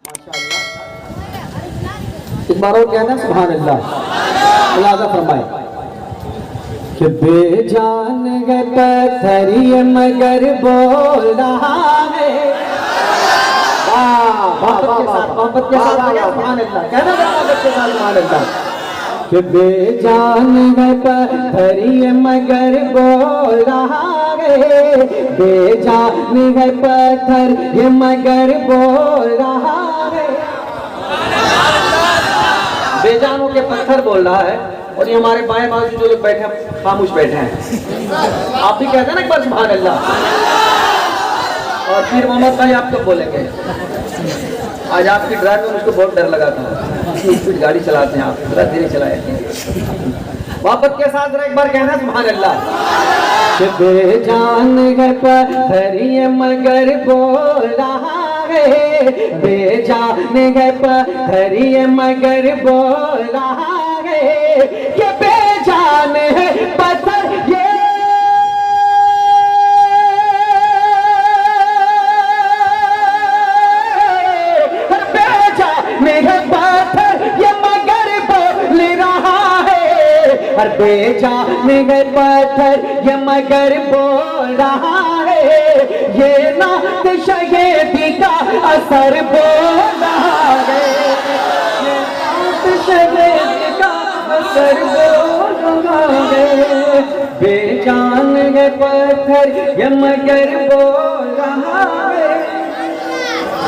एक बार और कहना सुभान अल्लाह। मुलाजा फरमाए कि बेजान है पत्थर ये मगर बोल रहा है। मोहब्बत के साथ सुभान अल्लाह कहना, मोहब्बत के साथ सुभान अल्लाह। कि बेजान है पत्थर ये मगर बोल रहा है, बेजान है पत्थर ये मगर बोल रहा है। बेजानों के पत्थर बोल रहा है और ये हमारे बाएं बाजू जो लोग बैठे हैं खामोश बैठे हैं। आप भी कहते हैं ना एक बार सुभान अल्लाह। और फिर मोहम्मद भाई आप कब बोलेंगे? आज आपकी ड्राइव में मुझको बहुत डर लगा था, स्पीड गाड़ी चलाते हैं आप, थोड़ा धीरे चलाए। मोहब्बत के साथ एक बार कहना सुभान अल्लाह। बेजान है पत्थर ये मगर बोल रहा है, बेजान है पत्थर ये मगर बोल रहा है। कि बेजान है पत्थर ये बेजान है पत्थर ये मगर बोल रहा है। ये नात शहीदी का असर बोल रहा है, ये नात शहीदी का असर बोल रहा है। बेजान है पत्थर ये मगर बोल रहा है।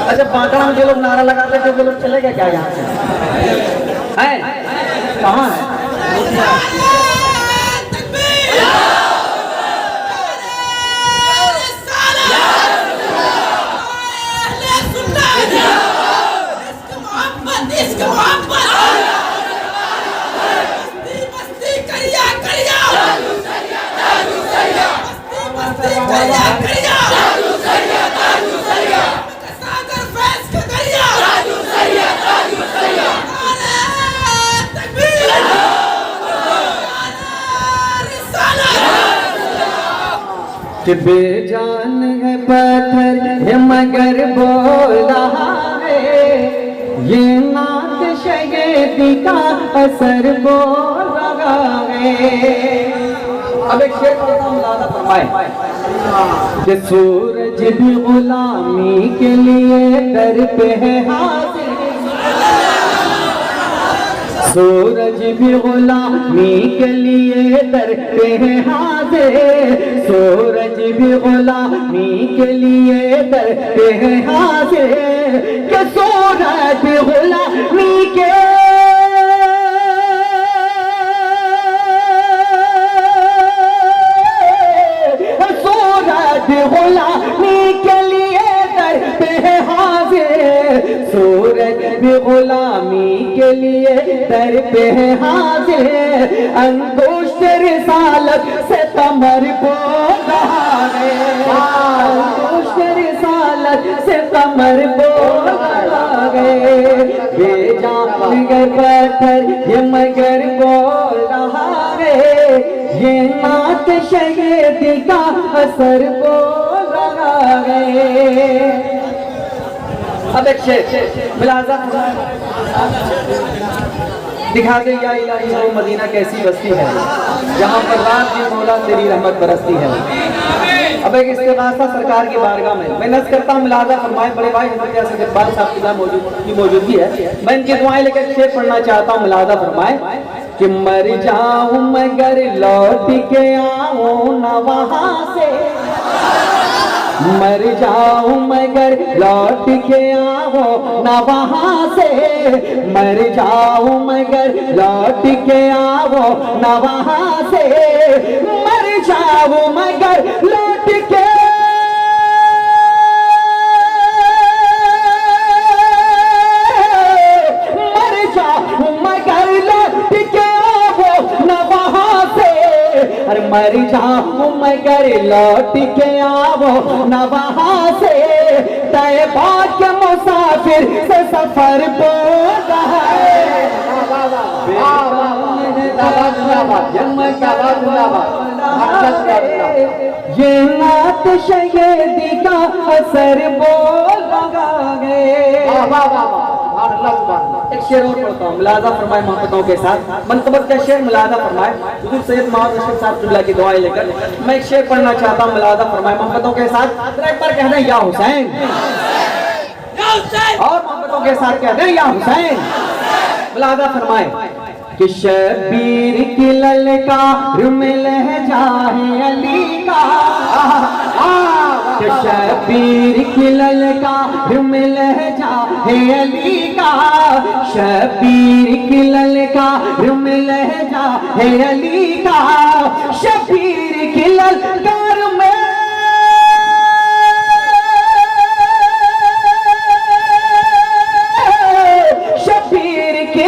अच्छा बांकड़ा में जो लोग नारा लगाते थे वो लोग चले गए क्या यहाँ से? है कहाँ है? कि बेजान है पत्थर ये मगर बोल रहा है, ये नात शहीदी का असर बोल रहा है। अब एक शेर पढ़ता हूं, मुलाजा फरमाए कि सूरज भी गुलामी के लिए दर पे है हाजिर, सूरज भी गुलामी के लिए दर पे है हाजिर, सूरज भी गुलामी के लिए दर पे है हाजिर। कि सूरज भी गुलामी के गुलामी के लिए दर पे है हाजिर, सूरज भी गुलामी के लिए दर पे है हाजिर। अंगुष्ठ रिसालत से कमर बोल रहा है, अंगुष्ठ रिसालत से कमर बोल रहा है। बेजान है पत्थर ये मगर बोल रहा है, ये नात शहीदी का असर बोल रहा है। अब एक शेर मुलाजा दिखा दे या इलाही वो मदीना कैसी बस्ती है, जहाँ पर रात भी मौला तेरी रहमत बरसती है। अब एक इस्तिग़ासा सरकार की बारगाह में मैं नज़्र करता हूँ, मुलाजा फरमाए। बड़े भाई हज़रत यासिर जब्बार साहब की मौजूदगी है, मैं इनकी दुआएं लेकर शेर पढ़ना चाहता हूँ। मुलाजा फरमाए कि मर जाऊं मगर लौट के आऊं न वहां से, मर जाऊं मगर लौट के आऊं न वहां से, मर जाऊं मगर लौट के आऊं न वहां से, मर जाऊं मगर लौट के मर जाऊं मगर लौट के आओ न वहां से, तैबा के मुसाफिर से सफर बोल रहा है। ये नात शहीदी का असर बोल रहा है। वाह वाह वाह, सुभान अल्लाह सुभान अल्लाह। एक शेर और पढ़ता हूँ, मुलाजा फरमाए मोहब्बतों के साथ। मनकबत का शेर मुलाजा फरमाए हुजूर सैयद मोहम्मद रशीद साहब किबला की दुआएं लेकर मैं एक शेर पढ़ना चाहता हूँ, मुलाजा फरमाए मोहब्बतों के साथ। एक बार कहना या हुसैन, और मोहब्बतों के साथ कहते हैं या हुसैन। मुलाजा फरमाए कि शबीर की ललकार में लहजा है अली का, कि शबीर की ललकार में लहजा है अली का, शबीर की ललकार में लहजा है अली का, शबीर की ललकार में शबीर की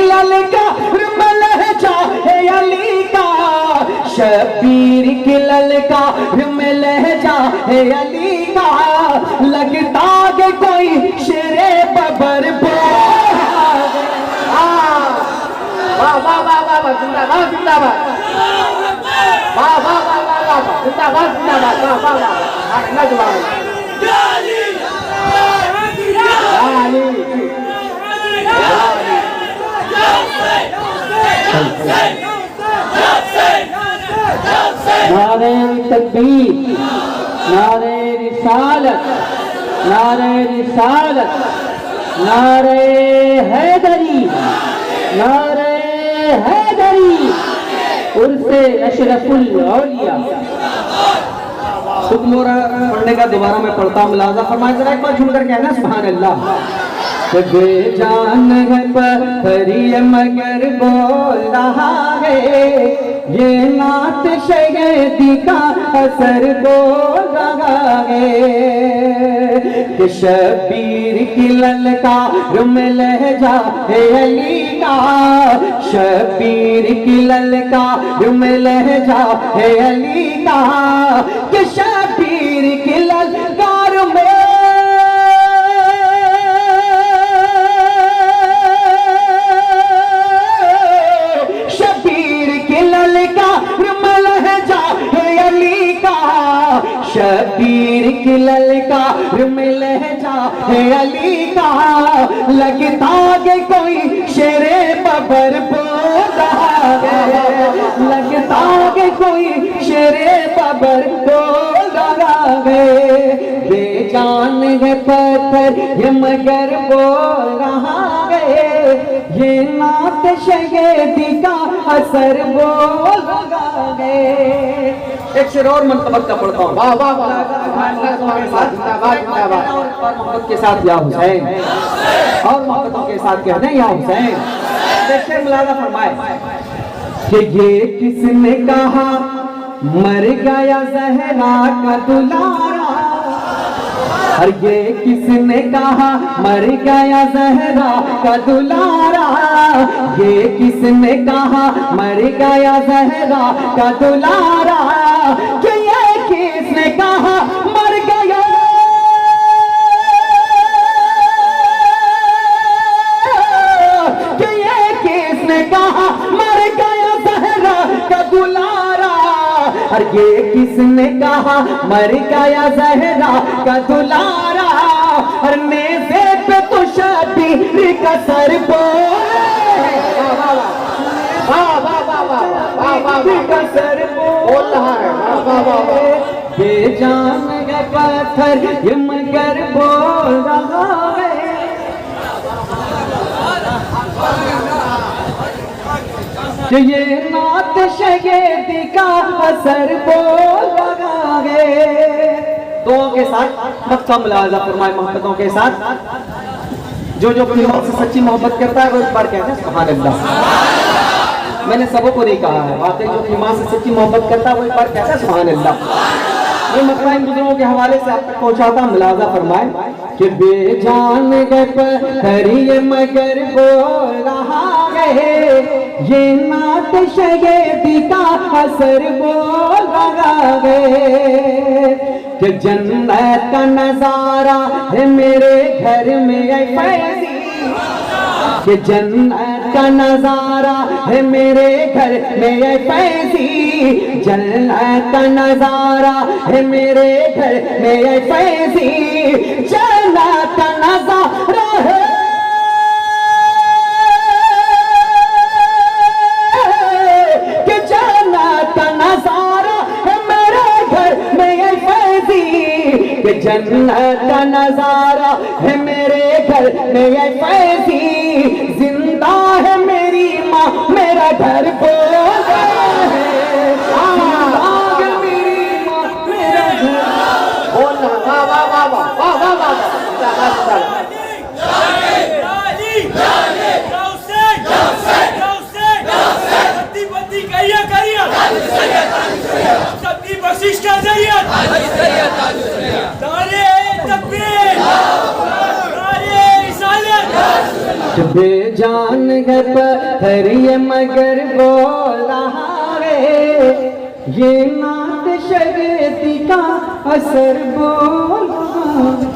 ललकार में लहजा है अली का, लगता के कोई शेरे बबर वाह वाह वाह वाह वाह, जिंदाबाद जिंदाबाद, वाह वाह वाह वाह वाह, जिंदाबाद जिंदाबाद, वाह वाह वाह, अल्लाह जुबान नारे तकबीर, नारे रिसालत, नारे रिसालत, नारे हैदरी, नारे हैदरी, उर्से अशरफुल औलिया। हुक्म पढ़ने का दोबारा मैं पढ़ता हूँ, मुलाजा फरमाए जरा एक बार झूमकर कहना सुभान अल्लाह। बेजान है पथरी मगर बोल रहा है, ये नात शैदी का असर बोल रहा है, कि शबीर की ललकार में लहजा है अली का, शबीर की ललकार में लहजा है अली का, कि शबीर की ललकार में शबीर की ललकार में लहजा है अली का, लगता के कोई शेरे बबर बोल रहा है, लगता के कोई शेरे बबर बोल रहा है, बेजान है पत्थर ये मगर बोल रहा है, ये नात शहीदी का असर बोल रहा है। एक शेर और मनकबत का पढ़ता हूँ, वाह वाह वाह, जिंदाबाद जिंदाबाद, और मोहब्बत के साथ या हुसैन, और मोहब्बतों के साथ कहते हैं या हुसैन। देखिए मुलाजा फरमाए कि ये किसने कहा मर गया ज़हरा का दुलारा, और ये किसने कहा मर गया ज़हरा का दुलारा, ये किसने कहा मर गया ज़हरा का दुलारा, कि ये किसने कहा मर गया, कि ये किसने कहा मर गया ज़हरा का दुलारा, और ये किसने कहा मर गया ज़हरा का दुलारा, और नेज़े पे तो शबीर का सर का सर बोल रहा है, वाह वाह वाह, बेजान का पत्थर ये मगर बोल रहा है, कि ये नात शहीदी का असर बोल रहा है। दुआओं के साथ मक्का मुलाजा फरमाए मोहब्बतों के साथ। जो जो अपनी मौत से सच्ची मोहब्बत करता है वो एक बार कहते हैं सुभान अल्लाह। मैंने सबों को नहीं कहा है, वाकई जो अपनी माँ से सच्ची मोहब्बत करता है वो एक बार कहता है सुभान अल्लाह। ये मसला इन बुजुर्गों के हवाले से आप तक पहुँचाता हूँ, मुलाजा फरमाए कि बेजान गए मगर बोल रहा है, ये नात शहीदी का असर बोल रहा है, कि जन्नत का नजारा है मेरे घर में फैजी, कि जन्नत का नजारा है मेरे घर में फैजी, जन्नत का नजारा है मेरे घर में फैजी, जन्नत का नजारा है जन्नत का नजारा है मेरे घर में ये फैजी, जिंदा है मेरी माँ मेरा घर बोला है, जिंदा है मेरी माँ मेरा घर। बोलना वाह वाह वाह वाह वाह वाह वाह जिंदाबाद जिंदाबाद। सबकी बख्शिश का जरिया नारे तकबीर, नारे रिसालत। बेजान है पत्थर ये मगर बोल रहा है, ये नात शगती का असर बोल रहा है।